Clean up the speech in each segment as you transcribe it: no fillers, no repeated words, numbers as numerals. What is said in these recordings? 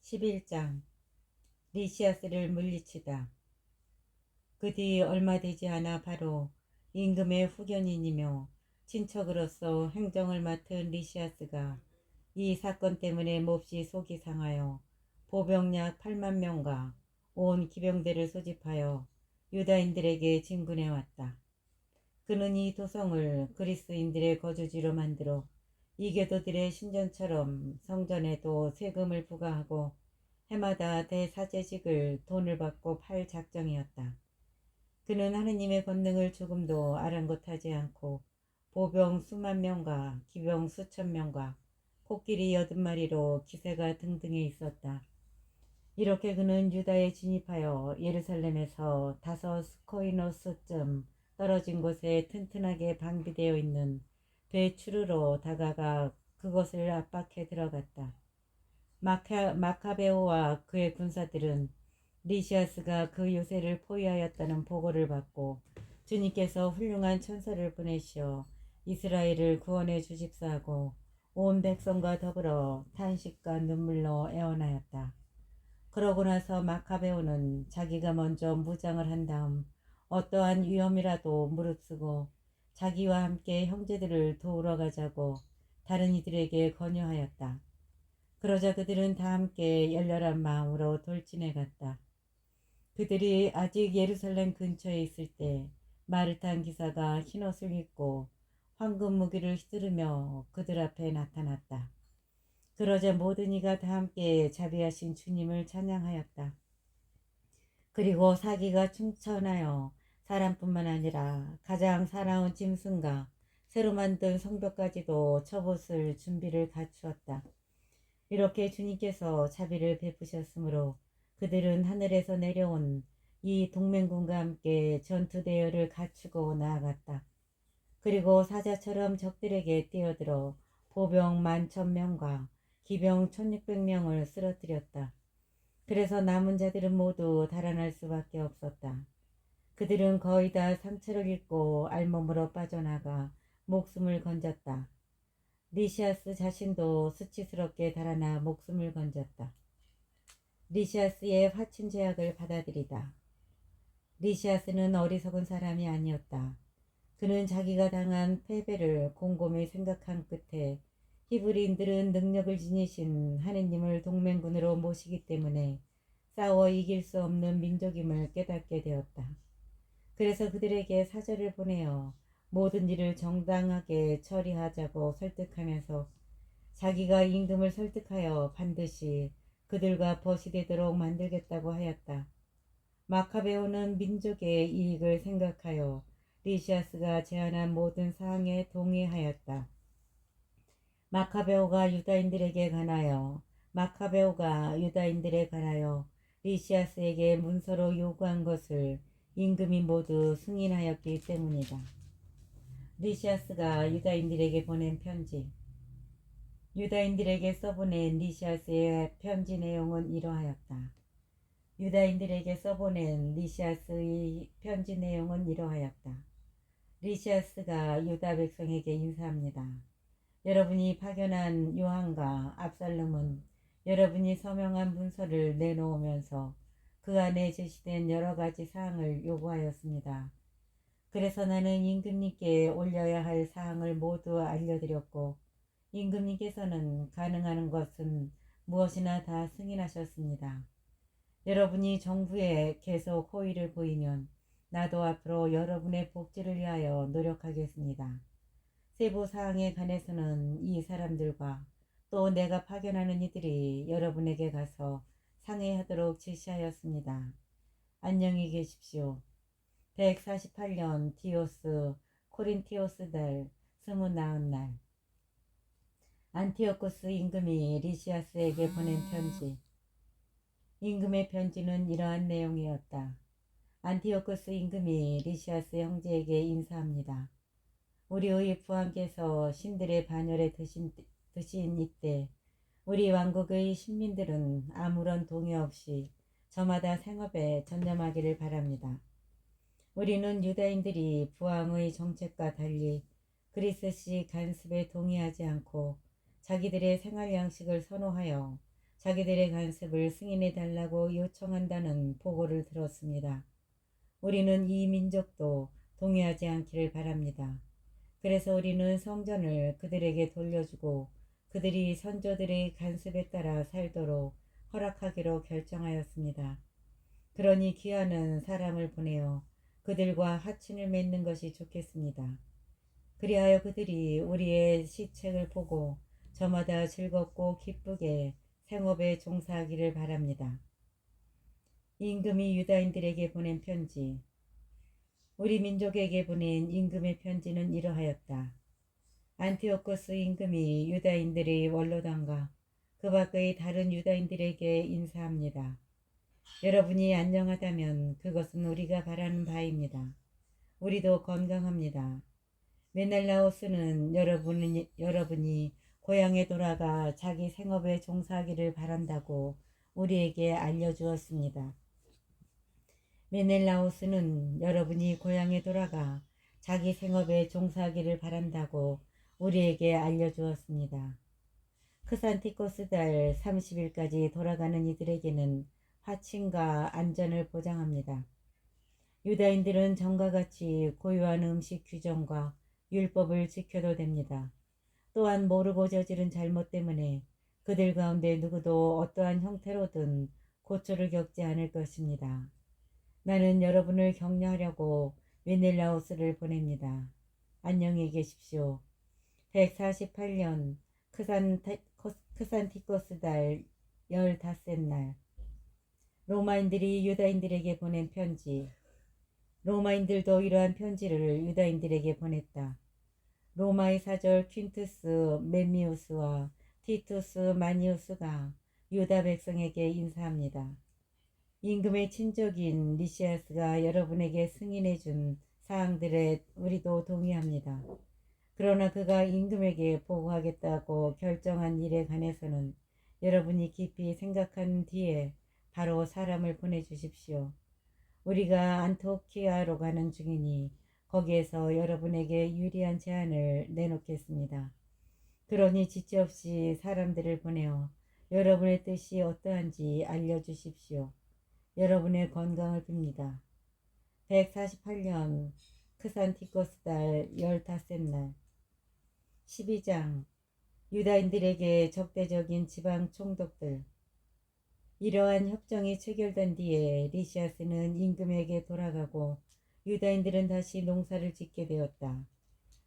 11장 리시아스를 물리치다. 그 뒤 얼마 되지 않아 바로 임금의 후견인이며 친척으로서 행정을 맡은 리시아스가 이 사건 때문에 몹시 속이 상하여 보병 약 8만 명과 온 기병대를 소집하여 유다인들에게 진군해 왔다. 그는 이 도성을 그리스인들의 거주지로 만들어 이교도들의 신전처럼 성전에도 세금을 부과하고 해마다 대사제직을 돈을 받고 팔 작정이었다. 그는 하느님의 권능을 조금도 아랑곳하지 않고 보병 수만 명과 기병 수천 명과 코끼리 80마리로 기세가 등등해 있었다. 이렇게 그는 유다에 진입하여 예루살렘에서 5스코이너스쯤 떨어진 곳에 튼튼하게 방비되어 있는 배추르로 다가가 그것을 압박해 들어갔다. 마카베오와 그의 군사들은 리시아스가 그 요새를 포위하였다는 보고를 받고 주님께서 훌륭한 천사를 보내시어 이스라엘을 구원해 주십사 하고 온 백성과 더불어 탄식과 눈물로 애원하였다. 그러고 나서 마카베오는 자기가 먼저 무장을 한 다음 어떠한 위험이라도 무릅쓰고 자기와 함께 형제들을 도우러 가자고 다른 이들에게 권유하였다. 그러자 그들은 다 함께 열렬한 마음으로 돌진해 갔다. 그들이 아직 예루살렘 근처에 있을 때 말을 탄 기사가 흰옷을 입고 황금 무기를 휘두르며 그들 앞에 나타났다. 그러자 모든 이가 다 함께 자비하신 주님을 찬양하였다. 그리고 사기가 충천하여 사람뿐만 아니라 가장 사나운 짐승과 새로 만든 성벽까지도 쳐봇을 준비를 갖추었다. 이렇게 주님께서 자비를 베푸셨으므로 그들은 하늘에서 내려온 이 동맹군과 함께 전투 대열을 갖추고 나아갔다. 그리고 사자처럼 적들에게 뛰어들어 보병 11,000명과 기병 1,600명을 쓰러뜨렸다. 그래서 남은 자들은 모두 달아날 수밖에 없었다. 그들은 거의 다 상처를 입고 알몸으로 빠져나가 목숨을 건졌다. 리시아스 자신도 수치스럽게 달아나 목숨을 건졌다. 리시아스의 화친 제약을 받아들이다. 리시아스는 어리석은 사람이 아니었다. 그는 자기가 당한 패배를 곰곰이 생각한 끝에 히브리인들은 능력을 지니신 하느님을 동맹군으로 모시기 때문에 싸워 이길 수 없는 민족임을 깨닫게 되었다. 그래서 그들에게 사절을 보내어 모든 일을 정당하게 처리하자고 설득하면서 자기가 임금을 설득하여 반드시 그들과 벗이 되도록 만들겠다고 하였다. 마카베오는 민족의 이익을 생각하여 리시아스가 제안한 모든 사항에 동의하였다. 마카베오가 유다인들에 관하여 리시아스에게 문서로 요구한 것을 임금이 모두 승인하였기 때문이다. 리시아스가 유다인들에게 보낸 편지. 유다인들에게 써보낸 리시아스의 편지 내용은 이러하였다. 유다인들에게 써보낸 리시아스의 편지 내용은 이러하였다. 리시아스가 유다 백성에게 인사합니다. 여러분이 파견한 요한과 압살롬은 여러분이 서명한 문서를 내놓으면서 그 안에 제시된 여러 가지 사항을 요구하였습니다. 그래서 나는 임금님께 올려야 할 사항을 모두 알려드렸고 임금님께서는 가능한 것은 무엇이나 다 승인하셨습니다. 여러분이 정부에 계속 호의를 보이면 나도 앞으로 여러분의 복지를 위하여 노력하겠습니다. 세부 사항에 관해서는 이 사람들과 또 내가 파견하는 이들이 여러분에게 가서 상의하도록 지시하였습니다. 안녕히 계십시오. 148년 디오스 코린티오스 달 29날 안티오코스 임금이 리시아스에게 보낸 편지. 임금의 편지는 이러한 내용이었다. 안티오코스 임금이 리시아스 형제에게 인사합니다. 우리의 부왕께서 신들의 반열에 드신 이때 우리 왕국의 신민들은 아무런 동의 없이 저마다 생업에 전념하기를 바랍니다. 우리는 유다인들이 부왕의 정책과 달리 그리스식 간습에 동의하지 않고 자기들의 생활 양식을 선호하여 자기들의 간섭을 승인해 달라고 요청한다는 보고를 들었습니다. 우리는 이 민족도 동의하지 않기를 바랍니다. 그래서 우리는 성전을 그들에게 돌려주고 그들이 선조들의 간섭에 따라 살도록 허락하기로 결정하였습니다. 그러니 귀하는 사람을 보내어 그들과 하친을 맺는 것이 좋겠습니다. 그리하여 그들이 우리의 시책을 보고 저마다 즐겁고 기쁘게 생업에 종사하기를 바랍니다. 임금이 유다인들에게 보낸 편지. 우리 민족에게 보낸 임금의 편지는 이러하였다. 안티오코스 임금이 유다인들의 원로당과 그 밖의 다른 유다인들에게 인사합니다. 여러분이 안녕하다면 그것은 우리가 바라는 바입니다. 우리도 건강합니다. 메넬라오스는 여러분이 고향에 돌아가 자기 생업에 종사하기를 바란다고 우리에게 알려주었습니다. 메넬라오스는 여러분이 고향에 돌아가 자기 생업에 종사하기를 바란다고 우리에게 알려주었습니다. 크산티코스 달 30일까지 돌아가는 이들에게는 화친과 안전을 보장합니다. 유다인들은 전과 같이 고유한 음식 규정과 율법을 지켜도 됩니다. 또한 모르고 저지른 잘못 때문에 그들 가운데 누구도 어떠한 형태로든 고초를 겪지 않을 것입니다. 나는 여러분을 격려하려고 메넬라오스를 보냅니다. 안녕히 계십시오. 148년 크산티코스 달 15날 로마인들이 유다인들에게 보낸 편지. 로마인들도 이러한 편지를 유다인들에게 보냈다. 로마의 사절 퀸투스 멤미우스와 티투스 마니우스가 유다 백성에게 인사합니다. 임금의 친족인 리시아스가 여러분에게 승인해 준 사항들에 우리도 동의합니다. 그러나 그가 임금에게 보고하겠다고 결정한 일에 관해서는 여러분이 깊이 생각한 뒤에 바로 사람을 보내주십시오. 우리가 안토키아로 가는 중이니 거기에서 여러분에게 유리한 제안을 내놓겠습니다. 그러니 지체 없이 사람들을 보내어 여러분의 뜻이 어떠한지 알려주십시오. 여러분의 건강을 빕니다. 148년 크산티코스 달 15날 12장 유다인들에게 적대적인 지방 총독들. 이러한 협정이 체결된 뒤에 리시아스는 임금에게 돌아가고 유다인들은 다시 농사를 짓게 되었다.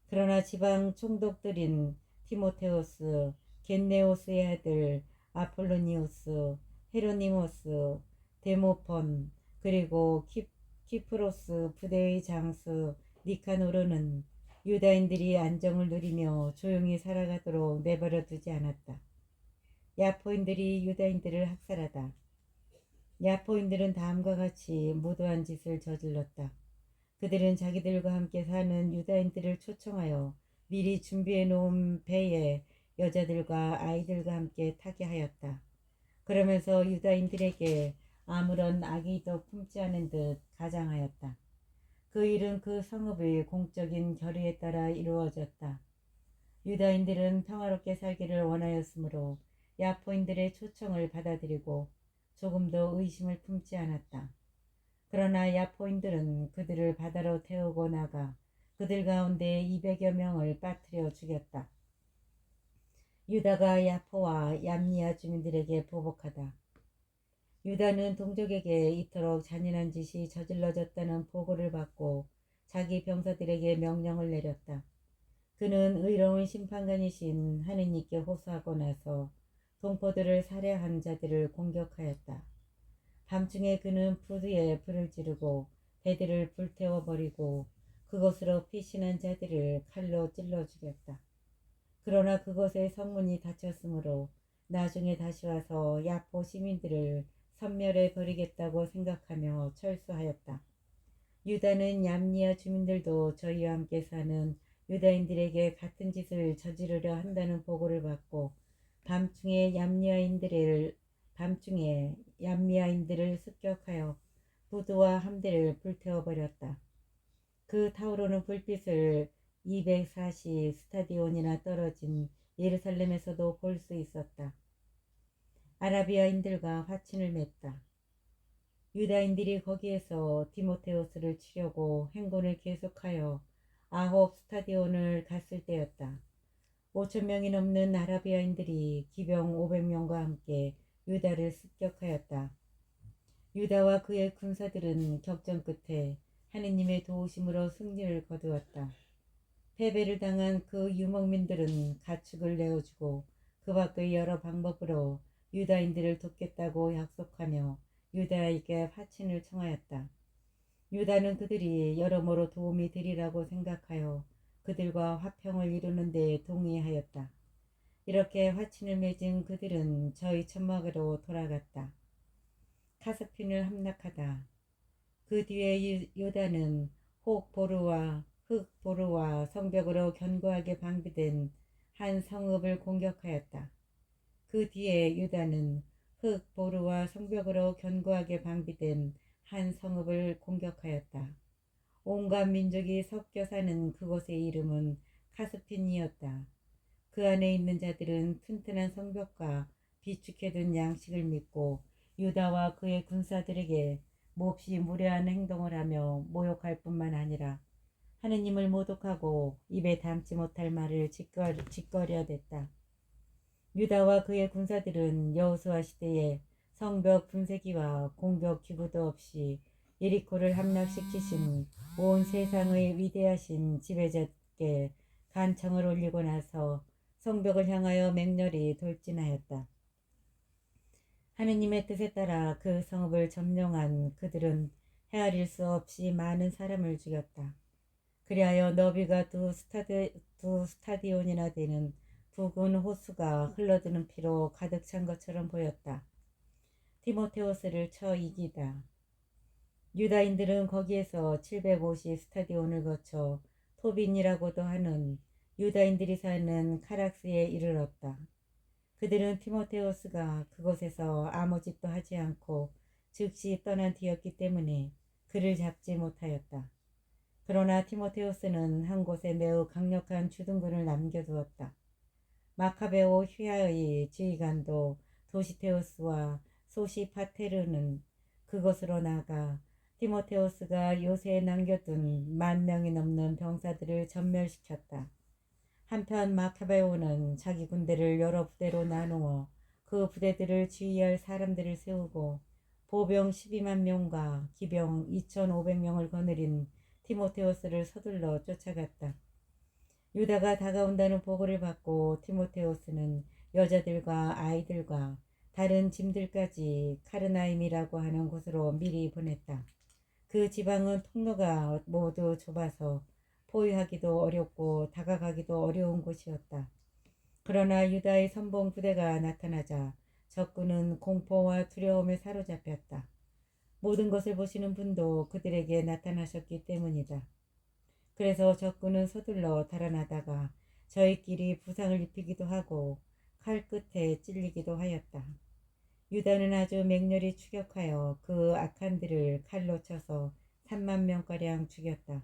그러나 지방 총독들인 티모테우스, 겐네오스의 아들 아폴로니우스, 헤로니모스, 데모폰, 그리고 키프로스 부대의 장수 니카노르는 유다인들이 안정을 누리며 조용히 살아가도록 내버려 두지 않았다. 야포인들이 유다인들을 학살하다. 야포인들은 다음과 같이 무도한 짓을 저질렀다. 그들은 자기들과 함께 사는 유다인들을 초청하여 미리 준비해 놓은 배에 여자들과 아이들과 함께 타게 하였다. 그러면서 유다인들에게 아무런 악의도 품지 않은 듯 가장하였다. 그 일은 그 성읍의 공적인 결의에 따라 이루어졌다. 유다인들은 평화롭게 살기를 원하였으므로 야포인들의 초청을 받아들이고 조금도 의심을 품지 않았다. 그러나 야포인들은 그들을 바다로 태우고 나가 그들 가운데 200여 명을 빠뜨려 죽였다. 유다가 야포와 얌니아 주민들에게 보복하다. 유다는 동족에게 이토록 잔인한 짓이 저질러졌다는 보고를 받고 자기 병사들에게 명령을 내렸다. 그는 의로운 심판관이신 하느님께 호소하고 나서 동포들을 살해한 자들을 공격하였다. 밤중에 그는 부두에 불을 지르고 배들을 불태워버리고 그것으로 피신한 자들을 칼로 찔러 죽였다. 그러나 그것의 성문이 닫혔으므로 나중에 다시 와서 야포 시민들을 섬멸해 버리겠다고 생각하며 철수하였다. 유다는 얌니아 주민들도 저희와 함께 사는 유다인들에게 같은 짓을 저지르려 한다는 보고를 받고 밤중에 얌미아인들을 습격하여 부두와 함대를 불태워버렸다. 그 타오르는 불빛을 240 스타디온이나 떨어진 예루살렘에서도 볼 수 있었다. 아라비아인들과 화친을 맺다. 유다인들이 거기에서 디모테우스를 치려고 행군을 계속하여 아홉 스타디온을 갔을 때였다. 5천 명이 넘는 아라비아인들이 기병 500명과 함께 유다를 습격하였다. 유다와 그의 군사들은 격전 끝에 하느님의 도우심으로 승리를 거두었다. 패배를 당한 그 유목민들은 가축을 내어주고 그 밖의 여러 방법으로 유다인들을 돕겠다고 약속하며 유다에게 화친을 청하였다. 유다는 그들이 여러모로 도움이 되리라고 생각하여 그들과 화평을 이루는 데 동의하였다. 이렇게 화친을 맺은 그들은 저희 천막으로 돌아갔다. 카스핀을 함락하다. 그 뒤에 유다는 흑보르와 성벽으로 견고하게 방비된 한 성읍을 공격하였다. 그 뒤에 유다는 흑보르와 성벽으로 견고하게 방비된 한 성읍을 공격하였다. 온갖 민족이 섞여 사는 그곳의 이름은 카스핀이었다. 그 안에 있는 자들은 튼튼한 성벽과 비축해둔 양식을 믿고 유다와 그의 군사들에게 몹시 무례한 행동을 하며 모욕할 뿐만 아니라 하느님을 모독하고 입에 담지 못할 말을 짓거려댔다. 유다와 그의 군사들은 여호수아 시대에 성벽 분쇄기와 공격 기구도 없이 예리코를 함락시키신 온 세상의 위대하신 지배자께 간청을 올리고 나서 성벽을 향하여 맹렬히 돌진하였다. 하느님의 뜻에 따라 그 성읍을 점령한 그들은 헤아릴 수 없이 많은 사람을 죽였다. 그리하여 너비가 두 스타디온이나 되는 붉은 호수가 흘러드는 피로 가득 찬 것처럼 보였다. 디모테오스를 쳐 이기다. 유다인들은 거기에서 750 스타디온을 거쳐 토빈이라고도 하는 유다인들이 사는 카락스에 이르렀다. 그들은 티모테오스가 그곳에서 아무 짓도 하지 않고 즉시 떠난 뒤였기 때문에 그를 잡지 못하였다. 그러나 티모테오스는 한 곳에 매우 강력한 주둔군을 남겨두었다. 마카베오 휘하의 지휘관도 도시테오스와 소시파테르는 그곳으로 나가 티모테오스가 요새에 남겨둔 10,000명이 넘는 병사들을 전멸시켰다. 한편 마카베오는 자기 군대를 여러 부대로 나누어 그 부대들을 지휘할 사람들을 세우고 보병 12만 명과 기병 2,500명을 거느린 티모테오스를 서둘러 쫓아갔다. 유다가 다가온다는 보고를 받고 티모테오스는 여자들과 아이들과 다른 짐들까지 카르나임이라고 하는 곳으로 미리 보냈다. 그 지방은 통로가 모두 좁아서 포위하기도 어렵고 다가가기도 어려운 곳이었다. 그러나 유다의 선봉 부대가 나타나자 적군은 공포와 두려움에 사로잡혔다. 모든 것을 보시는 분도 그들에게 나타나셨기 때문이다. 그래서 적군은 서둘러 달아나다가 저희끼리 부상을 입히기도 하고 칼 끝에 찔리기도 하였다. 유다는 아주 맹렬히 추격하여 그 악한들을 칼로 쳐서 3만 명가량 죽였다.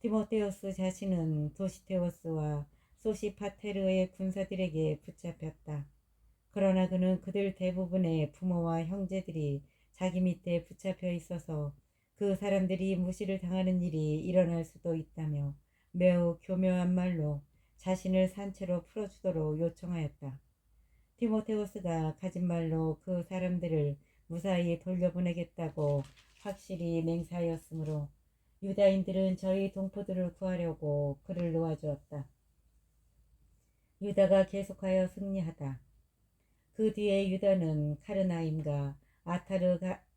디모테오스 자신은 도시테오스와 소시파테르의 군사들에게 붙잡혔다. 그러나 그는 그들 대부분의 부모와 형제들이 자기 밑에 붙잡혀 있어서 그 사람들이 무시를 당하는 일이 일어날 수도 있다며 매우 교묘한 말로 자신을 산채로 풀어주도록 요청하였다. 디모테오스가 가진 말로 그 사람들을 무사히 돌려보내겠다고 확실히 맹세하였으므로 유다인들은 저희 동포들을 구하려고 그를 놓아주었다. 유다가 계속하여 승리하다. 그 뒤에 유다는 카르나임과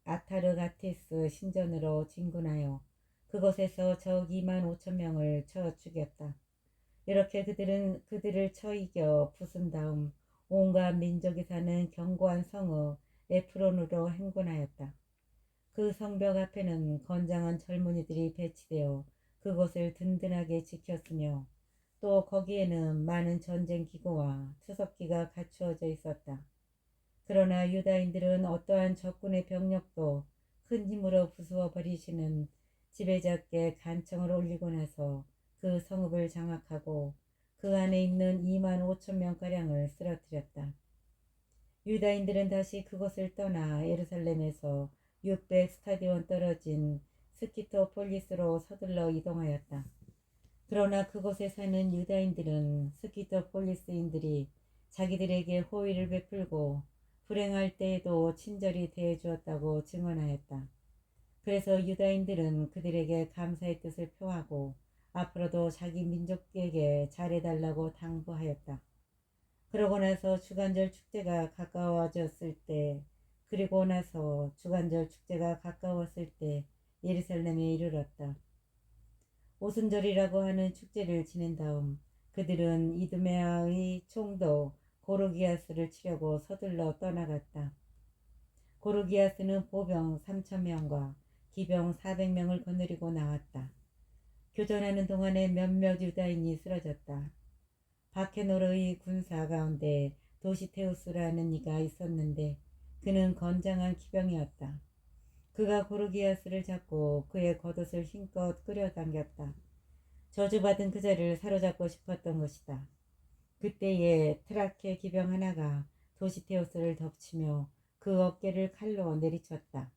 아타르가티스 신전으로 진군하여 그곳에서 적 2만 5천 명을 쳐 죽였다. 이렇게 그들을 쳐 이겨 부순 다음 온갖 민족이 사는 견고한 성읍 에프론으로 행군하였다. 그 성벽 앞에는 건장한 젊은이들이 배치되어 그곳을 든든하게 지켰으며 또 거기에는 많은 전쟁 기구와 투석기가 갖추어져 있었다. 그러나 유다인들은 어떠한 적군의 병력도 큰 힘으로 부수어 버리시는 지배자께 간청을 올리고 나서 그 성읍을 장악하고 그 안에 있는 2만 5천 명가량을 쓰러뜨렸다. 유다인들은 다시 그곳을 떠나 예루살렘에서 600 스타디온 떨어진 스키토폴리스로 서둘러 이동하였다. 그러나 그곳에 사는 유다인들은 스키토폴리스인들이 자기들에게 호의를 베풀고 불행할 때에도 친절히 대해주었다고 증언하였다. 그래서 유다인들은 그들에게 감사의 뜻을 표하고 앞으로도 자기 민족에게 잘해달라고 당부하였다. 그러고 나서 주간절 축제가 가까워졌을 때, 그리고 나서 주간절 축제가 가까웠을 때 예루살렘에 이르렀다. 오순절이라고 하는 축제를 지낸 다음 그들은 이두메아의 총독 고르기아스를 치려고 서둘러 떠나갔다. 고르기아스는 보병 3,000명과 기병 400명을 거느리고 나왔다. 교전하는 동안에 몇몇 유다인이 쓰러졌다. 바케노르의 군사 가운데 도시테우스라는 이가 있었는데 그는 건장한 기병이었다. 그가 고르기아스를 잡고 그의 겉옷을 힘껏 끌어당겼다. 저주받은 그자를 사로잡고 싶었던 것이다. 그때에 트라케 기병 하나가 도시테우스를 덮치며 그 어깨를 칼로 내리쳤다.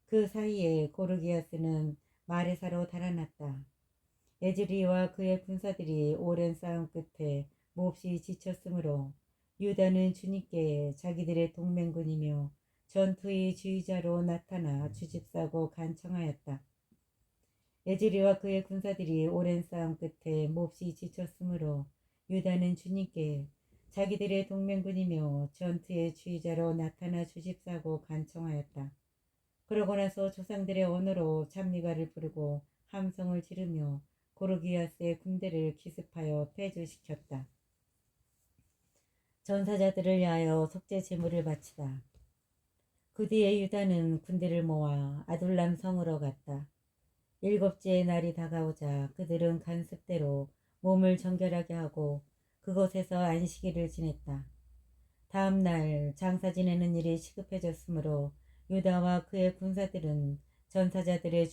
그 사이에 고르기아스는 마레사로 달아났다. 에즈리와 그의 군사들이 오랜 싸움 끝에 몹시 지쳤으므로 유다는 주님께 자기들의 동맹군이며 전투의 지휘자로 나타나 주집사고 간청하였다. 에즈리와 그의 군사들이 오랜 싸움 끝에 몹시 지쳤으므로 유다는 주님께 자기들의 동맹군이며 전투의 지휘자로 나타나 주집사고 간청하였다. 그러고 나서 조상들의 언어로 잡미가를 부르고 함성을 지르며 고르기아스의 군대를 기습하여 폐주시켰다. 전사자들을 위하여 속죄 제물을 바치다. 그 뒤에 유다는 군대를 모아 아둘람 성으로 갔다. 7째의 날이 다가오자 그들은 간습대로 몸을 정결하게 하고 그곳에서 안식일을 지냈다. 다음 날 장사 지내는 일이 시급해졌으므로 유다와 그의 군사들은 전사자들의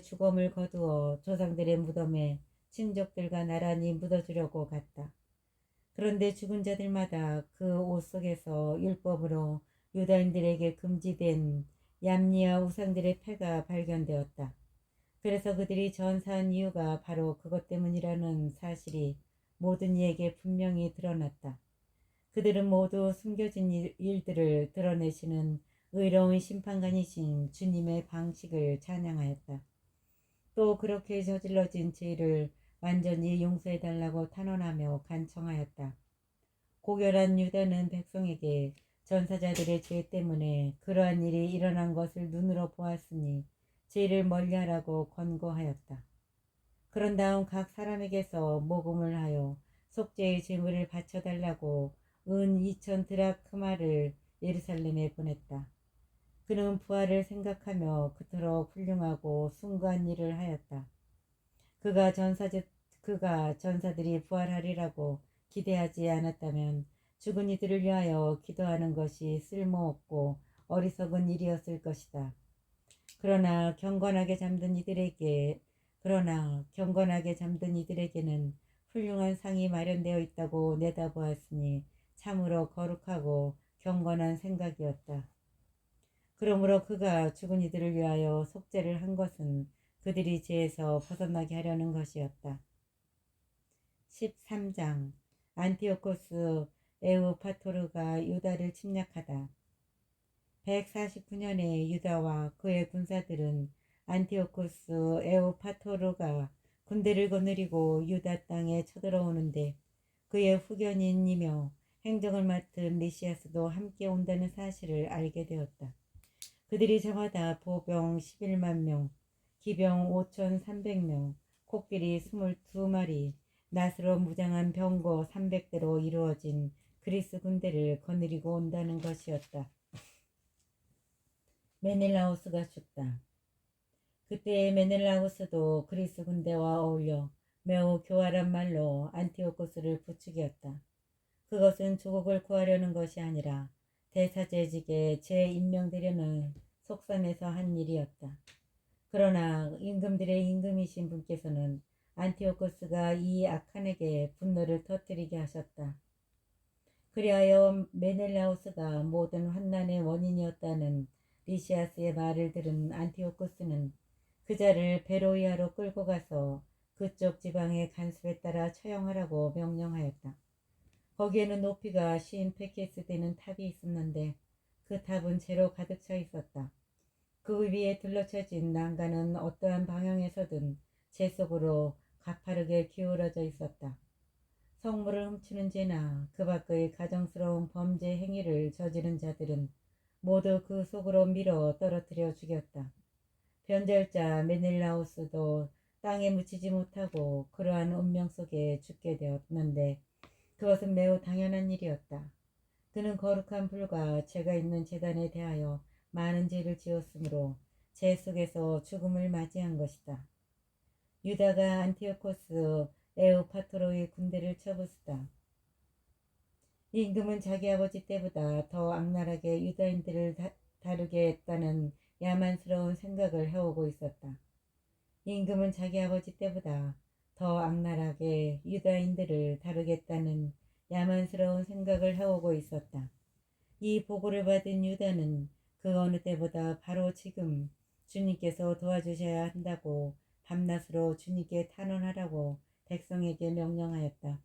죽음을 거두어 조상들의 무덤에 친족들과 나란히 묻어주려고 갔다. 그런데 죽은 자들마다 그 옷 속에서 율법으로 유다인들에게 금지된 얌니아 우상들의 패가 발견되었다. 그래서 그들이 전사한 이유가 바로 그것 때문이라는 사실이 모든 이에게 분명히 드러났다. 그들은 모두 숨겨진 일들을 드러내시는 의로운 심판관이신 주님의 방식을 찬양하였다. 또 그렇게 저질러진 죄를 완전히 용서해달라고 탄원하며 간청하였다. 고결한 유다는 백성에게 전사자들의 죄 때문에 그러한 일이 일어난 것을 눈으로 보았으니 죄를 멀리하라고 권고하였다. 그런 다음 각 사람에게서 모금을 하여 속죄의 제물을 바쳐달라고 은 2,000 드라크마를 예루살렘에 보냈다. 그는 부활을 생각하며 그토록 훌륭하고 숭고한 일을 하였다. 그가 전사들이 부활하리라고 기대하지 않았다면 죽은 이들을 위하여 기도하는 것이 쓸모없고 어리석은 일이었을 것이다. 그러나 경건하게 잠든 이들에게는 훌륭한 상이 마련되어 있다고 내다보았으니 참으로 거룩하고 경건한 생각이었다. 그러므로 그가 죽은 이들을 위하여 속죄를 한 것은 그들이 죄에서 벗어나게 하려는 것이었다. 13장 안티오코스 에우파토르가 유다를 침략하다. 149년에 유다와 그의 군사들은 안티오코스 에우파토르가 군대를 거느리고 유다 땅에 쳐들어오는데 그의 후견인이며 행정을 맡은 리시아스도 함께 온다는 사실을 알게 되었다. 그들이 저마다 보병 11만 명, 기병 5,300명, 코끼리 22마리, 낫으로 무장한 병거 300대로 이루어진 그리스 군대를 거느리고 온다는 것이었다. 메넬라우스가 죽다. 그때 메넬라우스도 그리스 군대와 어울려 매우 교활한 말로 안티오코스를 부추겼다. 그것은 조국을 구하려는 것이 아니라 대사제직에 재임명되려는 속셈에서 한 일이었다. 그러나 임금들의 임금이신 분께서는 안티오코스가 이 악한에게 분노를 터뜨리게 하셨다. 그리하여 메넬라우스가 모든 환난의 원인이었다는 리시아스의 말을 들은 안티오쿠스는 그자를 베로이아로 끌고 가서 그쪽 지방의 간수에 따라 처형하라고 명령하였다. 거기에는 높이가 50페케스 되는 탑이 있었는데 그 탑은 재로 가득 차 있었다. 그 위에 둘러쳐진 난간은 어떠한 방향에서든 재 속으로 가파르게 기울어져 있었다. 성물을 훔치는 죄나 그 밖의 가정스러운 범죄 행위를 저지른 자들은 모두 그 속으로 밀어 떨어뜨려 죽였다. 변절자 메넬라우스도 땅에 묻히지 못하고 그러한 운명 속에 죽게 되었는데 그것은 매우 당연한 일이었다. 그는 거룩한 불과 죄가 있는 제단에 대하여 많은 죄를 지었으므로 죄 속에서 죽음을 맞이한 것이다. 유다가 안티오코스 에우파토로의 군대를 쳐부수다. 임금은 자기 아버지 때보다 더 악랄하게 유다인들을 다루게 했다는 야만스러운 생각을 해오고 있었다. 임금은 자기 아버지 때보다 더 악랄하게 유다인들을 다루겠다는 야만스러운 생각을 해오고 있었다. 이 보고를 받은 유다는 그 어느 때보다 바로 지금 주님께서 도와주셔야 한다고 밤낮으로 주님께 탄원하라고 백성에게 명령하였다.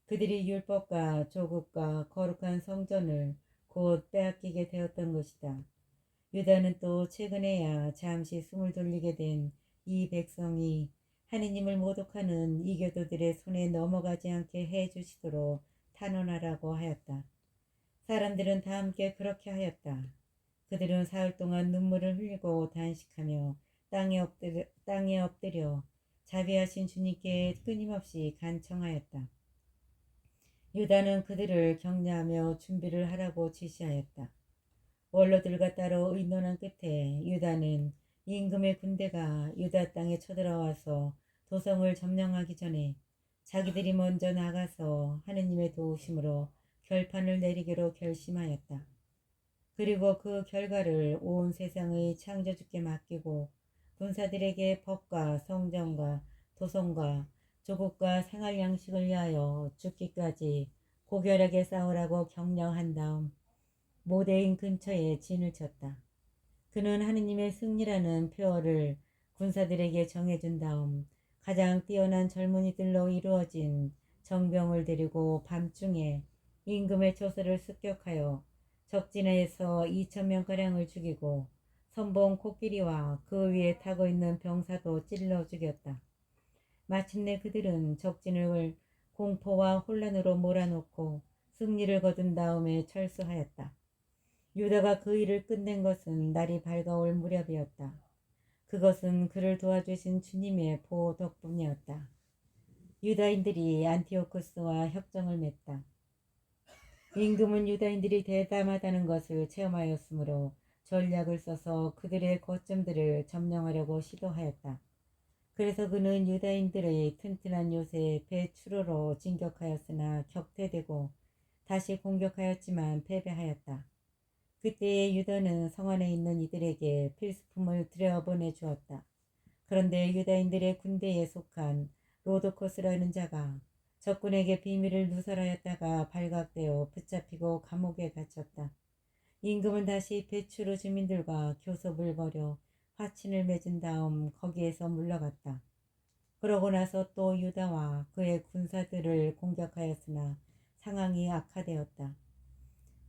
그들이 율법과 조국과 거룩한 성전을 곧 빼앗기게 되었던 것이다. 유다는 또 최근에야 잠시 숨을 돌리게 된 이 백성이 하느님을 모독하는 이교도들의 손에 넘어가지 않게 해 주시도록 탄원하라고 하였다. 사람들은 다 함께 그렇게 하였다. 그들은 사흘 동안 눈물을 흘리고 단식하며 땅에 엎드려 자비하신 주님께 끊임없이 간청하였다. 유다는 그들을 격려하며 준비를 하라고 지시하였다. 원로들과 따로 의논한 끝에 유다는 임금의 군대가 유다 땅에 쳐들어와서 도성을 점령하기 전에 자기들이 먼저 나가서 하느님의 도우심으로 결판을 내리기로 결심하였다. 그리고 그 결과를 온 세상의 창조주께 맡기고 군사들에게 법과 성전과 도성과 조국과 생활 양식을 위하여 죽기까지 고결하게 싸우라고 격려한 다음 모데인 근처에 진을 쳤다. 그는 하느님의 승리라는 표어를 군사들에게 정해준 다음 가장 뛰어난 젊은이들로 이루어진 정병을 데리고 밤중에 임금의 처소를 습격하여 적진에서 2,000명가량을 죽이고 선봉 코끼리와 그 위에 타고 있는 병사도 찔러 죽였다. 마침내 그들은 적진을 공포와 혼란으로 몰아놓고 승리를 거둔 다음에 철수하였다. 유다가 그 일을 끝낸 것은 날이 밝아올 무렵이었다. 그것은 그를 도와주신 주님의 보호 덕분이었다. 유다인들이 안티오쿠스와 협정을 맺다. 임금은 유다인들이 대담하다는 것을 체험하였으므로 전략을 써서 그들의 거점들을 점령하려고 시도하였다. 그래서 그는 유다인들의 튼튼한 요새 베추로로 진격하였으나 격퇴되고 다시 공격하였지만 패배하였다. 그때의 유다는 성 안에 있는 이들에게 필수품을 들여보내 주었다. 그런데 유다인들의 군대에 속한 로도코스라는 자가 적군에게 비밀을 누설하였다가 발각되어 붙잡히고 감옥에 갇혔다. 임금은 다시 베추로 주민들과 교섭을 벌여 화친을 맺은 다음 거기에서 물러갔다. 그러고 나서 또 유다와 그의 군사들을 공격하였으나 상황이 악화되었다.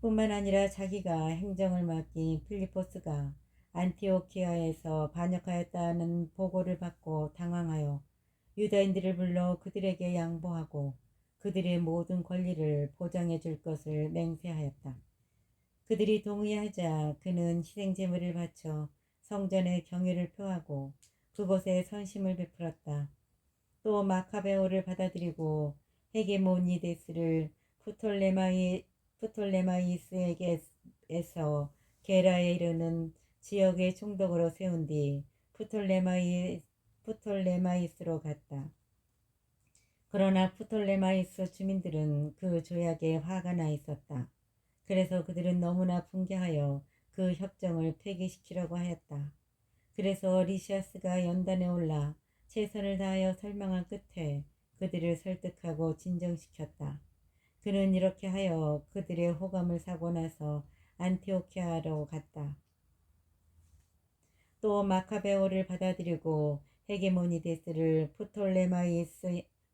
뿐만 아니라 자기가 행정을 맡긴 필리포스가 안티오키아에서 반역하였다는 보고를 받고 당황하여 유다인들을 불러 그들에게 양보하고 그들의 모든 권리를 보장해 줄 것을 맹세하였다. 그들이 동의하자 그는 희생제물을 바쳐 성전에 경의를 표하고 그곳에 선심을 베풀었다. 또 마카베오를 받아들이고 헤게모니데스를 프톨레마이스에게서 게라에 이르는 지역의 총독으로 세운 뒤 프톨레마이스로 갔다. 그러나 프톨레마이스 주민들은 그 조약에 화가 나 있었다. 그래서 그들은 너무나 분개하여 그 협정을 폐기시키려고 하였다. 그래서 리시아스가 연단에 올라 최선을 다하여 설명한 끝에 그들을 설득하고 진정시켰다. 그는 이렇게 하여 그들의 호감을 사고 나서 안티오키아로 갔다. 또 마카베오를 받아들이고 헤게모니데스를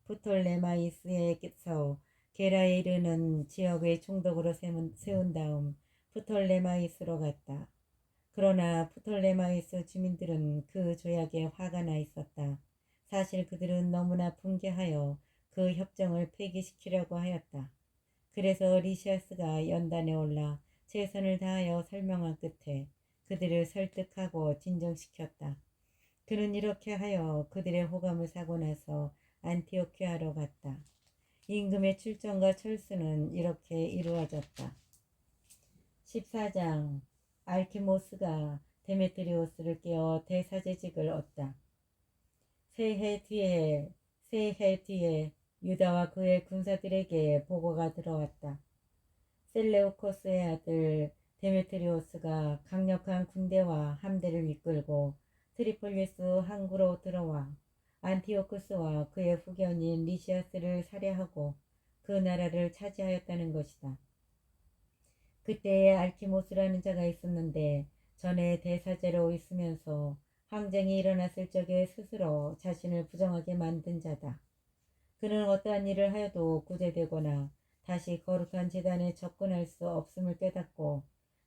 프톨레마이스에서 게라에 이르는 지역의 총독으로 세운 다음 프톨레마이스로 갔다. 그러나 프톨레마이스 주민들은 그 조약에 화가 나 있었다. 사실 그들은 너무나 분개하여 그 협정을 폐기시키려고 하였다. 그래서 리시아스가 연단에 올라 최선을 다하여 설명한 끝에 그들을 설득하고 진정시켰다. 그는 이렇게 하여 그들의 호감을 사고 나서 안티오키아로 갔다. 임금의 출정과 철수는 이렇게 이루어졌다. 14장 알키모스가 데메트리오스를 깨워 대사제직을 얻다. 세 해 뒤에 유다와 그의 군사들에게 보고가 들어왔다. 셀레우코스의 아들 데메트리오스가 강력한 군대와 함대를 이끌고 트리폴리스 항구로 들어와 안티오쿠스와 그의 후견인 리시아스를 살해하고 그 나라를 차지하였다는 것이다. 그때에 알키모스라는 자가 있었는데 전에 대사제로 있으면서 항쟁이 일어났을 적에 스스로 자신을 부정하게 만든 자다. 그는 어떠한 일을 하여도 구제되거나 다시 거룩한 제단에 접근할 수 없음을 깨닫고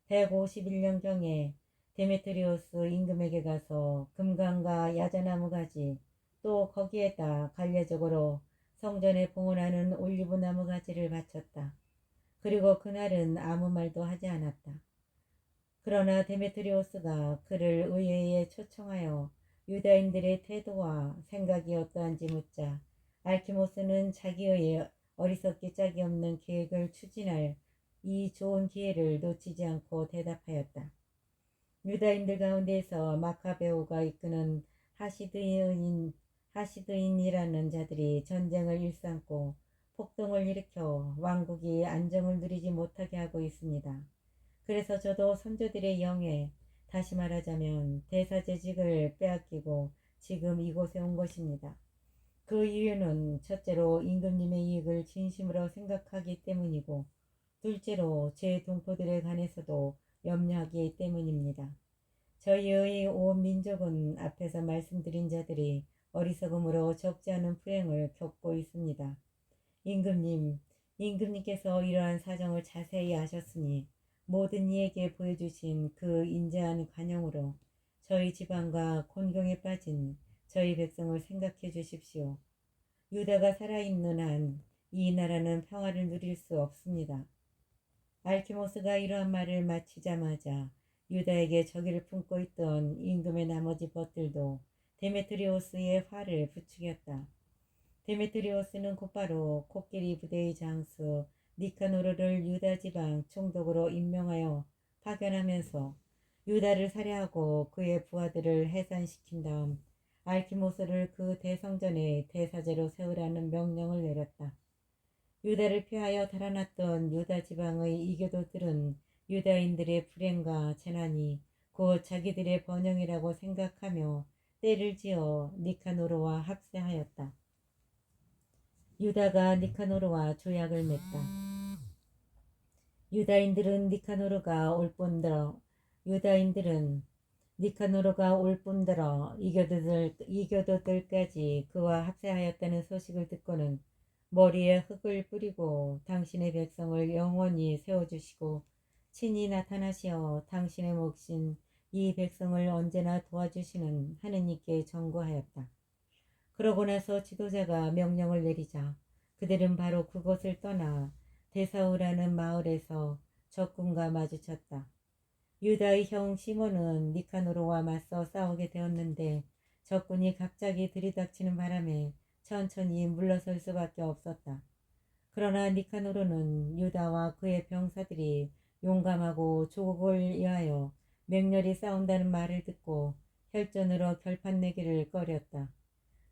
151년경에 데메트리오스 임금에게 가서 금강과 야자나무 가지 또 거기에다 관례적으로 성전에 봉헌하는 올리브나무 가지를 바쳤다. 그리고 그날은 아무 말도 하지 않았다. 그러나 데메트리오스가 그를 의회에 초청하여 유다인들의 태도와 생각이 어떠한지 묻자 알키모스는 자기의 어리석기 짝이 없는 계획을 추진할 이 좋은 기회를 놓치지 않고 대답하였다. 유다인들 가운데에서 마카베오가 이끄는 하시드인이라는 자들이 전쟁을 일삼고 폭동을 일으켜 왕국이 안정을 누리지 못하게 하고 있습니다. 그래서 저도 선조들의 영에 다시 말하자면 대사제직을 빼앗기고 지금 이곳에 온 것입니다. 그 이유는 첫째로 임금님의 이익을 진심으로 생각하기 때문이고 둘째로 제 동포들에 관해서도 염려하기 때문입니다. 저희의 온 민족은 앞에서 말씀드린 자들이 어리석음으로 적지 않은 불행을 겪고 있습니다. 임금님께서 이러한 사정을 자세히 아셨으니 모든 이에게 보여주신 그 인자한 관용으로 저희 지방과 곤경에 빠진 저희 백성을 생각해 주십시오. 유다가 살아있는 한 이 나라는 평화를 누릴 수 없습니다. 알키모스가 이러한 말을 마치자마자 유다에게 적의를 품고 있던 임금의 나머지 벗들도 데메트리오스의 화를 부추겼다. 데메트리오스는 곧바로 코끼리 부대의 장수 니카노르를 유다 지방 총독으로 임명하여 파견하면서 유다를 살해하고 그의 부하들을 해산시킨 다음 알키모스를 그 대성전에 대사제로 세우라는 명령을 내렸다. 유다를 피하여 달아났던 유다 지방의 이교도들은 유다인들의 불행과 재난이 곧 자기들의 번영이라고 생각하며 때를 지어 니카노르와 합세하였다. 유다가 니카노르와 조약을 맺다. 유다인들은 니카노르가 올 뿐더러 이교도들까지 그와 합세하였다는 소식을 듣고는 머리에 흙을 뿌리고 당신의 백성을 영원히 세워주시고 친히 나타나시어 당신의 몫인 이 백성을 언제나 도와주시는 하느님께 전거하였다. 그러고 나서 지도자가 명령을 내리자 그들은 바로 그곳을 떠나 데사우라는 마을에서 적군과 마주쳤다. 유다의 형 시몬은 니카노르와 맞서 싸우게 되었는데 적군이 갑자기 들이닥치는 바람에 천천히 물러설 수밖에 없었다. 그러나 니카노르는 유다와 그의 병사들이 용감하고 조국을 위하여 맹렬히 싸운다는 말을 듣고 혈전으로 결판내기를 꺼렸다.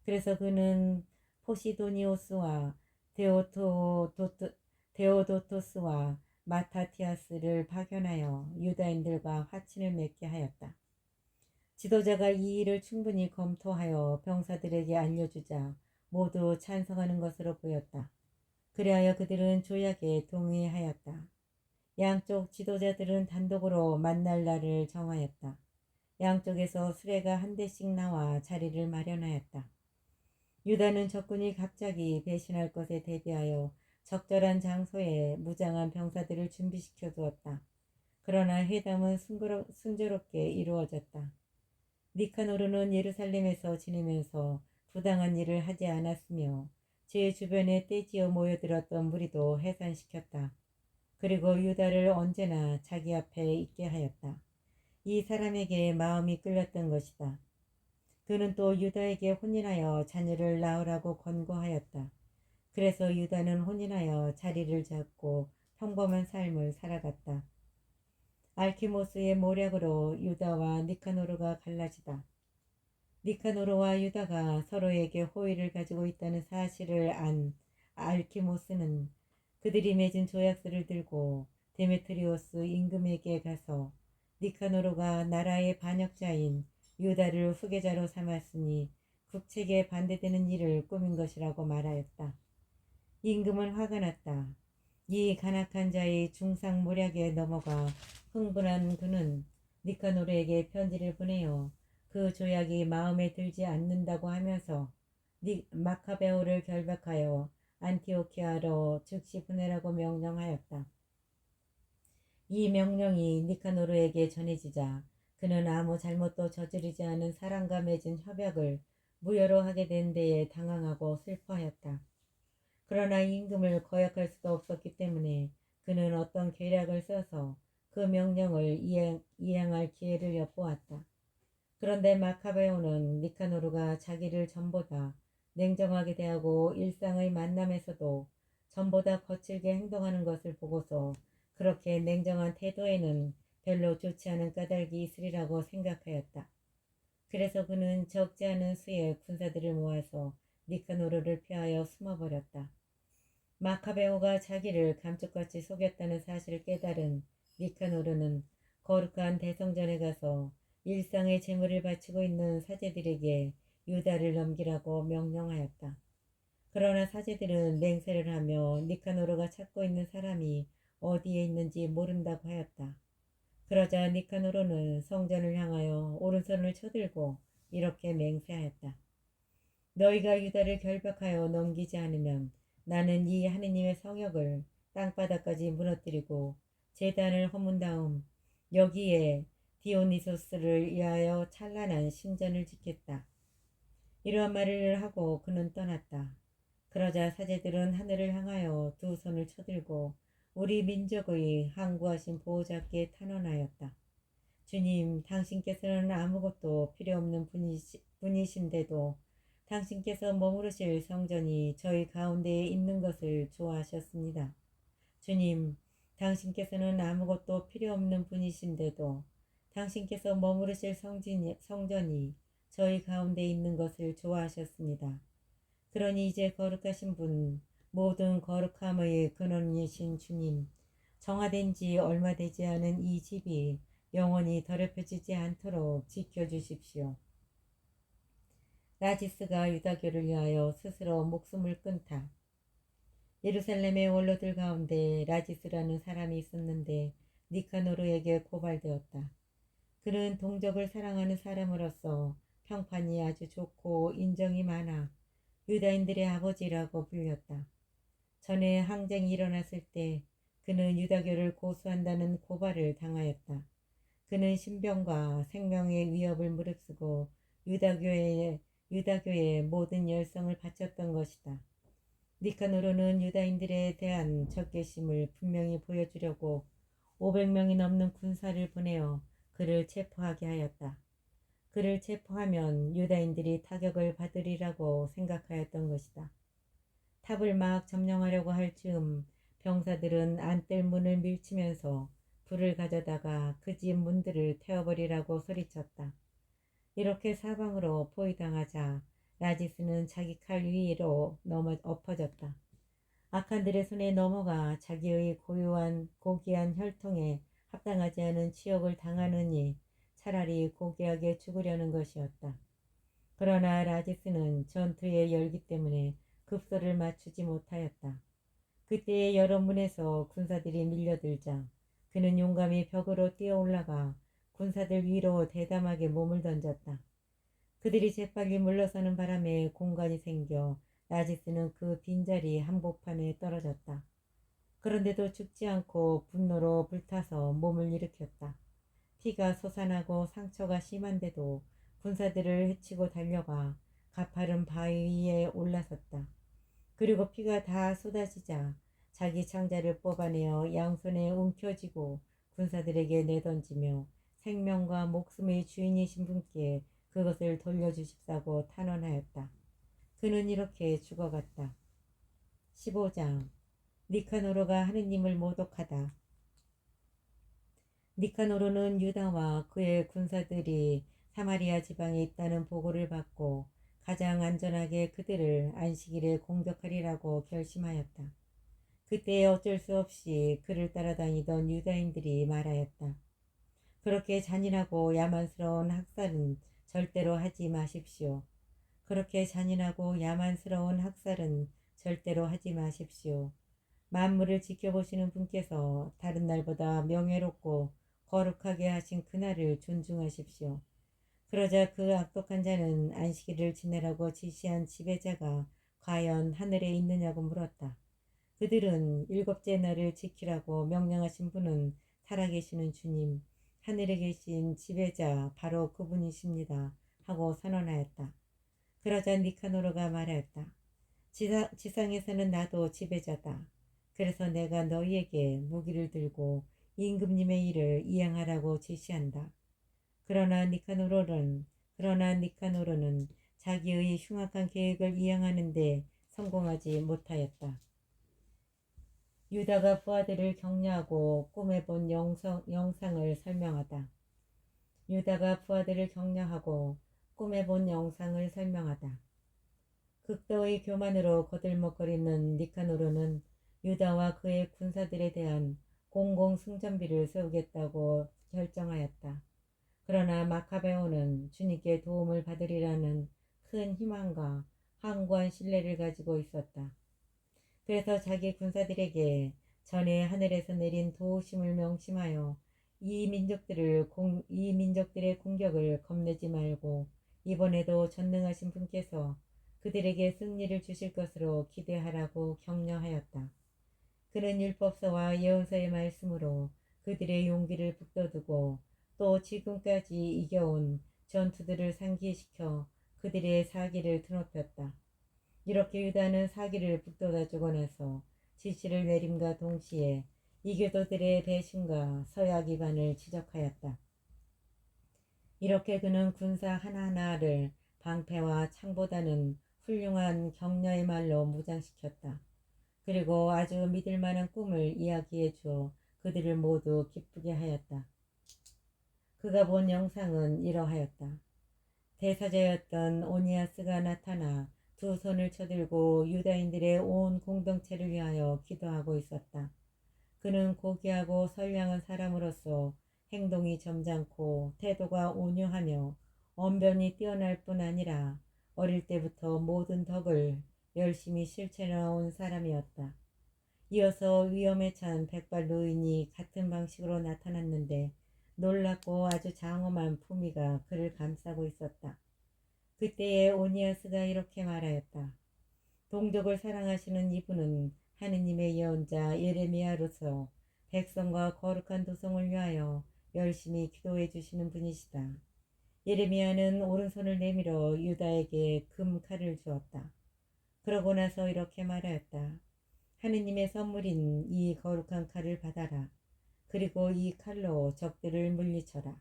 그래서 그는 포시도니오스와 데오도토스와 마타티아스를 파견하여 유다인들과 화친을 맺게 하였다. 지도자가 이 일을 충분히 검토하여 병사들에게 알려주자 모두 찬성하는 것으로 보였다. 그리하여 그들은 조약에 동의하였다. 양쪽 지도자들은 단독으로 만날 날을 정하였다. 양쪽에서 수레가 한 대씩 나와 자리를 마련하였다. 유다는 적군이 갑자기 배신할 것에 대비하여 적절한 장소에 무장한 병사들을 준비시켜 두었다. 그러나 회담은 순조롭게 이루어졌다. 니카노르는 예루살렘에서 지내면서 부당한 일을 하지 않았으며 제 주변에 떼지어 모여들었던 무리도 해산시켰다. 그리고 유다를 언제나 자기 앞에 있게 하였다. 이 사람에게 마음이 끌렸던 것이다. 그는 또 유다에게 혼인하여 자녀를 낳으라고 권고하였다. 그래서 유다는 혼인하여 자리를 잡고 평범한 삶을 살아갔다. 알키모스의 모략으로 유다와 니카노르가 갈라지다. 니카노르와 유다가 서로에게 호의를 가지고 있다는 사실을 안 알키모스는 그들이 맺은 조약서를 들고 데메트리오스 임금에게 가서 니카노르가 나라의 반역자인 유다를 후계자로 삼았으니 국책에 반대되는 일을 꾸민 것이라고 말하였다. 임금은 화가 났다. 이 간악한 자의 중상 모략에 넘어가 흥분한 그는 니카노르에게 편지를 보내어 그 조약이 마음에 들지 않는다고 하면서 마카베오를 결박하여 안티오키아로 즉시 보내라고 명령하였다. 이 명령이 니카노르에게 전해지자 그는 아무 잘못도 저지르지 않은 사람과 맺은 협약을 무효로 하게 된 데에 당황하고 슬퍼하였다. 그러나 임금을 거역할 수도 없었기 때문에 그는 어떤 계략을 써서 그 명령을 이행할 기회를 엿보았다. 그런데 마카베오는 니카노르가 자기를 전보다 냉정하게 대하고 일상의 만남에서도 전보다 거칠게 행동하는 것을 보고서 그렇게 냉정한 태도에는 별로 좋지 않은 까닭이 있으리라고 생각하였다. 그래서 그는 적지 않은 수의 군사들을 모아서 니카노르를 피하여 숨어버렸다. 마카베오가 자기를 감쪽같이 속였다는 사실을 깨달은 니카노르는 거룩한 대성전에 가서 일상의 재물을 바치고 있는 사제들에게 유다를 넘기라고 명령하였다. 그러나 사제들은 맹세를 하며 니카노르가 찾고 있는 사람이 어디에 있는지 모른다고 하였다. 그러자 니카노르는 성전을 향하여 오른손을 쳐들고 이렇게 맹세하였다. 너희가 유다를 결박하여 넘기지 않으면 나는 이 하느님의 성역을 땅바닥까지 무너뜨리고 제단을 허문 다음 여기에 디오니소스를 위하여 찬란한 신전을 짓겠다. 이러한 말을 하고 그는 떠났다. 그러자 사제들은 하늘을 향하여 두 손을 쳐들고 우리 민족의 항구하신 보호자께 탄원하였다. 주님, 당신께서는 아무것도 필요 없는 분이신데도 당신께서 머무르실 성전이 저희 가운데에 있는 것을 좋아하셨습니다. 주님, 당신께서는 아무것도 필요 없는 분이신데도 당신께서 머무르실 성전이 저희 가운데 있는 것을 좋아하셨습니다. 그러니 이제 거룩하신 분, 모든 거룩함의 근원이신 주님, 정화된 지 얼마 되지 않은 이 집이 영원히 더럽혀지지 않도록 지켜주십시오. 라지스가 유다교를 위하여 스스로 목숨을 끊다. 예루살렘의 원로들 가운데 라지스라는 사람이 있었는데 니카노르에게 고발되었다. 그는 동족을 사랑하는 사람으로서 평판이 아주 좋고 인정이 많아 유다인들의 아버지라고 불렸다. 전에 항쟁이 일어났을 때 그는 유다교를 고수한다는 고발을 당하였다. 그는 신병과 생명의 위협을 무릅쓰고 유다교의 모든 열성을 바쳤던 것이다. 니카노르는 유다인들에 대한 적개심을 분명히 보여주려고 500명이 넘는 군사를 보내어 그를 체포하게 하였다. 그를 체포하면 유다인들이 타격을 받으리라고 생각하였던 것이다. 탑을 막 점령하려고 할 즈음 병사들은 안뜰 문을 밀치면서 불을 가져다가 그 집 문들을 태워버리라고 소리쳤다. 이렇게 사방으로 포위당하자 라지스는 자기 칼 위로 엎어졌다. 악한들의 손에 넘어가 자기의 고귀한 혈통에 합당하지 않은 치욕을 당하느니 차라리 고귀하게 죽으려는 것이었다. 그러나 라지스는 전투의 열기 때문에 급소를 맞추지 못하였다. 그때에 여러 문에서 군사들이 밀려들자 그는 용감히 벽으로 뛰어 올라가 군사들 위로 대담하게 몸을 던졌다. 그들이 재빨리 물러서는 바람에 공간이 생겨 나지스는 그 빈자리 한복판에 떨어졌다. 그런데도 죽지 않고 분노로 불타서 몸을 일으켰다. 피가 솟아나고 상처가 심한데도 군사들을 헤치고 달려가 가파른 바위 위에 올라섰다. 그리고 피가 다 쏟아지자 자기 창자를 뽑아내어 양손에 움켜쥐고 군사들에게 내던지며 생명과 목숨의 주인이신 분께 그것을 돌려주십사고 탄원하였다. 그는 이렇게 죽어갔다. 15장 니카노르가 하느님을 모독하다. 니카노르는 유다와 그의 군사들이 사마리아 지방에 있다는 보고를 받고 가장 안전하게 그들을 안식일에 공격하리라고 결심하였다. 그때 어쩔 수 없이 그를 따라다니던 유다인들이 말하였다. 그렇게 잔인하고 야만스러운 학살은 절대로 하지 마십시오. 그렇게 잔인하고 야만스러운 학살은 절대로 하지 마십시오. 만물을 지켜보시는 분께서 다른 날보다 명예롭고 거룩하게 하신 그날을 존중하십시오. 그러자 그 악독한 자는 안식일을 지내라고 지시한 지배자가 과연 하늘에 있느냐고 물었다. 그들은 일곱째 날을 지키라고 명령하신 분은 살아계시는 주님, 하늘에 계신 지배자 바로 그분이십니다. 하고 선언하였다. 그러자 니카노르가 말하였다. 지상에서는 나도 지배자다. 그래서 내가 너희에게 무기를 들고 임금님의 일을 이행하라고 지시한다. 그러나 니카노르는 자기의 흉악한 계획을 이행하는데 성공하지 못하였다. 유다가 부하들을 격려하고 꿈에 본 영상을 설명하다. 유다가 부하들을 격려하고 꿈에 본 영상을 설명하다. 극도의 교만으로 거들먹거리는 니카노르는 유다와 그의 군사들에 대한 공공 승전비를 세우겠다고 결정하였다. 그러나 마카베오는 주님께 도움을 받으리라는 큰 희망과 확고한 신뢰를 가지고 있었다. 그래서 자기 군사들에게 전에 하늘에서 내린 도우심을 명심하여 이 민족들의 공격을 겁내지 말고 이번에도 전능하신 분께서 그들에게 승리를 주실 것으로 기대하라고 격려하였다. 그는 율법서와 예언서의 말씀으로 그들의 용기를 북돋우고 또 지금까지 이겨온 전투들을 상기시켜 그들의 사기를 드높였다. 이렇게 유다는 사기를 북돋아주고 나서 지시를 내림과 동시에 이교도들의 배신과 서약 위반을 지적하였다. 이렇게 그는 군사 하나하나를 방패와 창보다는 훌륭한 격려의 말로 무장시켰다. 그리고 아주 믿을 만한 꿈을 이야기해 주어 그들을 모두 기쁘게 하였다. 그가 본 영상은 이러하였다. 대사자였던 오니아스가 나타나 두 손을 쳐들고 유다인들의 온 공동체를 위하여 기도하고 있었다. 그는 고귀하고 선량한 사람으로서 행동이 점잖고 태도가 온유하며 언변이 뛰어날 뿐 아니라 어릴 때부터 모든 덕을 열심히 실천해온 사람이었다. 이어서 위험에 찬 백발 노인이 같은 방식으로 나타났는데 놀랍고 아주 장엄한 품위가 그를 감싸고 있었다. 그때에 오니아스가 이렇게 말하였다. 동족을 사랑하시는 이분은 하느님의 예언자 예레미야로서 백성과 거룩한 도성을 위하여 열심히 기도해 주시는 분이시다. 예레미야는 오른손을 내밀어 유다에게 금칼을 주었다. 그러고 나서 이렇게 말하였다. 하느님의 선물인 이 거룩한 칼을 받아라. 그리고 이 칼로 적들을 물리쳐라.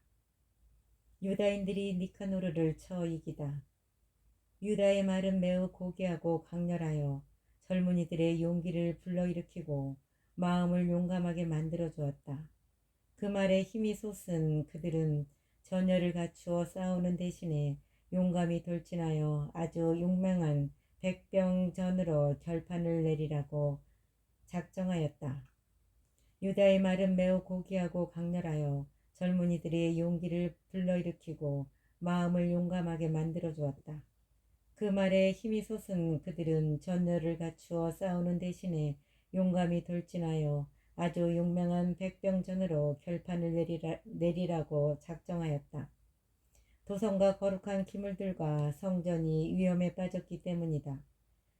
유다인들이 니카노르를 쳐 이기다. 유다의 말은 매우 고귀하고 강렬하여 젊은이들의 용기를 불러일으키고 마음을 용감하게 만들어 주었다. 그 말에 힘이 솟은 그들은 전열을 갖추어 싸우는 대신에 용감히 돌진하여 아주 용맹한 백병전으로 결판을 내리라고 작정하였다. 유다의 말은 매우 고귀하고 강렬하여 젊은이들의 용기를 불러일으키고 마음을 용감하게 만들어 주었다. 그 말에 힘이 솟은 그들은 전열을 갖추어 싸우는 대신에 용감히 돌진하여 아주 용맹한 백병전으로 결판을 내리라고 작정하였다. 도성과 거룩한 기물들과 성전이 위험에 빠졌기 때문이다.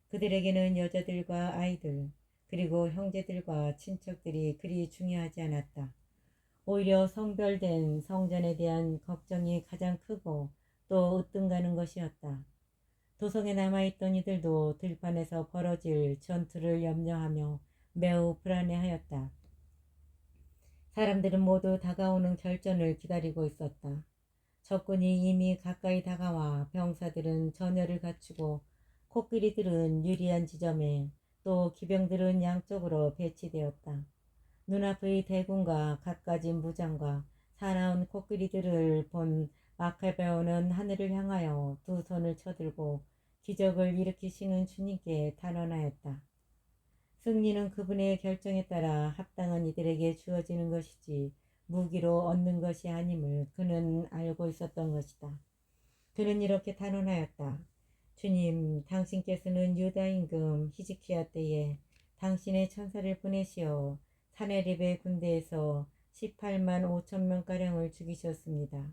그들에게는 여자들과 아이들, 그리고 형제들과 친척들이 그리 중요하지 않았다. 오히려 성별된 성전에 대한 걱정이 가장 크고 또 으뜸가는 것이었다. 도성에 남아있던 이들도 들판에서 벌어질 전투를 염려하며 매우 불안해하였다. 사람들은 모두 다가오는 결전을 기다리고 있었다. 적군이 이미 가까이 다가와 병사들은 전열을 갖추고 코끼리들은 유리한 지점에 또 기병들은 양쪽으로 배치되었다. 눈앞의 대군과 갖가진 무장과 사나운 코끼리들을 본 마카베오는 하늘을 향하여 두 손을 쳐들고 기적을 일으키시는 주님께 단언하였다. 승리는 그분의 결정에 따라 합당한 이들에게 주어지는 것이지 무기로 얻는 것이 아님을 그는 알고 있었던 것이다. 그는 이렇게 단언하였다. 주님, 당신께서는 유다 임금 히즈키야 때에 당신의 천사를 보내시어 사네립의 군대에서 18만 5천 명가량을 죽이셨습니다.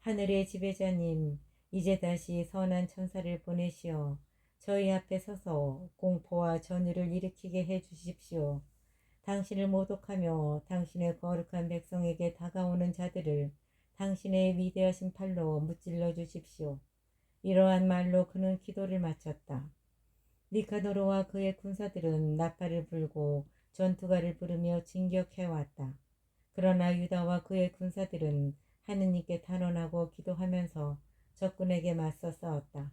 하늘의 지배자님, 이제 다시 선한 천사를 보내시어 저희 앞에 서서 공포와 전율을 일으키게 해 주십시오. 당신을 모독하며 당신의 거룩한 백성에게 다가오는 자들을 당신의 위대하신 팔로 무찔러 주십시오. 이러한 말로 그는 기도를 마쳤다. 니카노르와 그의 군사들은 나팔을 불고 전투가를 부르며 진격해왔다. 그러나 유다와 그의 군사들은 하느님께 탄원하고 기도하면서 적군에게 맞서 싸웠다.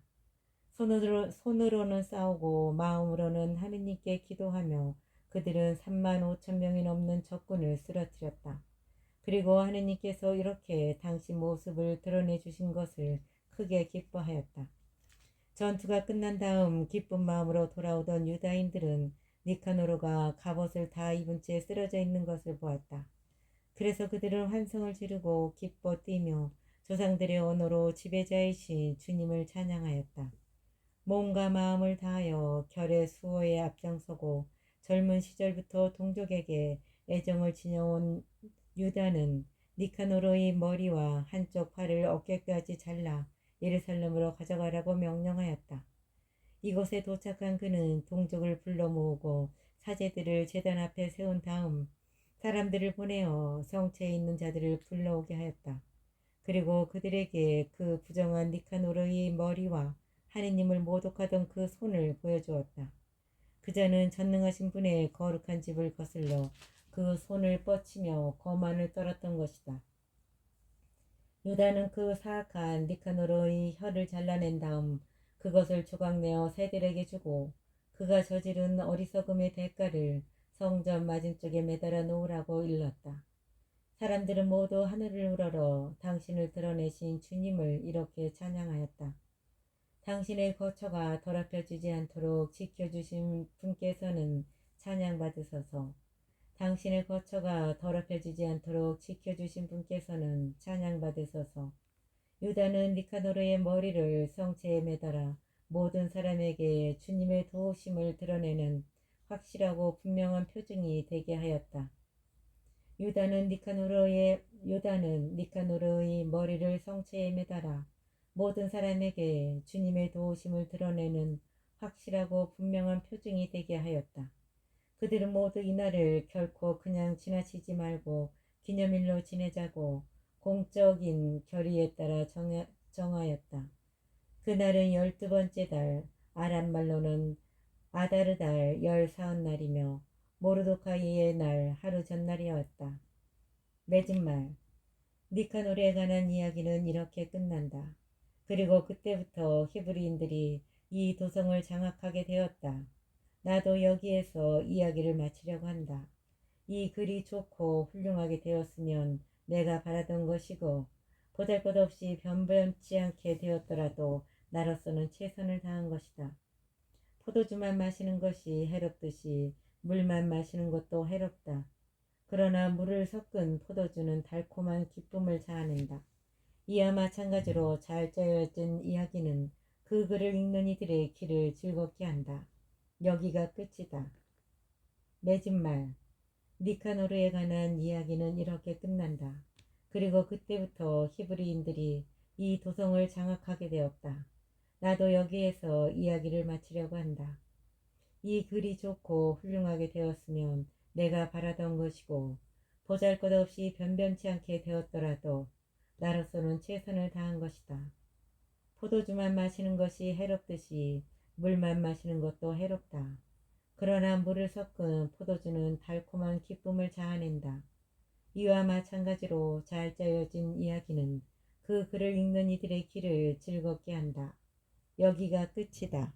손으로는 싸우고 마음으로는 하느님께 기도하며 그들은 3만 5천 명이 넘는 적군을 쓰러뜨렸다. 그리고 하느님께서 이렇게 당신 모습을 드러내 주신 것을 크게 기뻐하였다. 전투가 끝난 다음 기쁜 마음으로 돌아오던 유다인들은 니카노르가 갑옷을 다 입은 채 쓰러져 있는 것을 보았다. 그래서 그들은 환성을 지르고 기뻐 뛰며 조상들의 언어로 지배자이신 주님을 찬양하였다. 몸과 마음을 다하여 결의 수호에 앞장서고 젊은 시절부터 동족에게 애정을 지녀온 유다는 니카노르의 머리와 한쪽 팔을 어깨까지 잘라 예루살렘으로 가져가라고 명령하였다. 이곳에 도착한 그는 동족을 불러 모으고 사제들을 제단 앞에 세운 다음 사람들을 보내어 성체에 있는 자들을 불러오게 하였다. 그리고 그들에게 그 부정한 니카노르의 머리와 하느님을 모독하던 그 손을 보여주었다. 그자는 전능하신 분의 거룩한 집을 거슬러 그 손을 뻗치며 거만을 떨었던 것이다. 유다는 그 사악한 니카노르의 혀를 잘라낸 다음 그것을 조각내어 새들에게 주고 그가 저지른 어리석음의 대가를 성전 맞은쪽에 매달아 놓으라고 일렀다. 사람들은 모두 하늘을 우러러 당신을 드러내신 주님을 이렇게 찬양하였다. 당신의 거처가 더럽혀지지 않도록 지켜주신 분께서는 찬양받으소서. 당신의 거처가 더럽혀지지 않도록 지켜주신 분께서는 찬양받으소서. 유다는 니카노르의 머리를 성체에 매달아 모든 사람에게 주님의 도우심을 드러내는 확실하고 분명한 표징이 되게 하였다. 유다는 니카노르의 머리를 성체에 매달아 모든 사람에게 주님의 도우심을 드러내는 확실하고 분명한 표징이 되게 하였다. 그들은 모두 이날을 결코 그냥 지나치지 말고 기념일로 지내자고 공적인 결의에 따라 정하였다. 그날은 12번째 달, 아람말로는 아다르 달 14날이며 모르도카이의 날 하루 전날이었다. 맺은 말. 니카노르에 관한 이야기는 이렇게 끝난다. 그리고 그때부터 히브리인들이 이 도성을 장악하게 되었다. 나도 여기에서 이야기를 마치려고 한다. 이 글이 좋고 훌륭하게 되었으면 내가 바라던 것이고 보잘것없이 변변치 않게 되었더라도 나로서는 최선을 다한 것이다. 포도주만 마시는 것이 해롭듯이 물만 마시는 것도 해롭다. 그러나 물을 섞은 포도주는 달콤한 기쁨을 자아낸다. 이와 마찬가지로 잘 짜여진 이야기는 그 글을 읽는 이들의 귀를 즐겁게 한다. 여기가 끝이다. 맺은 말, 니카노르에 관한 이야기는 이렇게 끝난다. 그리고 그때부터 히브리인들이 이 도성을 장악하게 되었다. 나도 여기에서 이야기를 마치려고 한다. 이 글이 좋고 훌륭하게 되었으면 내가 바라던 것이고 보잘것없이 변변치 않게 되었더라도 나로서는 최선을 다한 것이다. 포도주만 마시는 것이 해롭듯이 물만 마시는 것도 해롭다. 그러나 물을 섞은 포도주는 달콤한 기쁨을 자아낸다. 이와 마찬가지로 잘 짜여진 이야기는 그 글을 읽는 이들의 귀를 즐겁게 한다. 여기가 끝이다.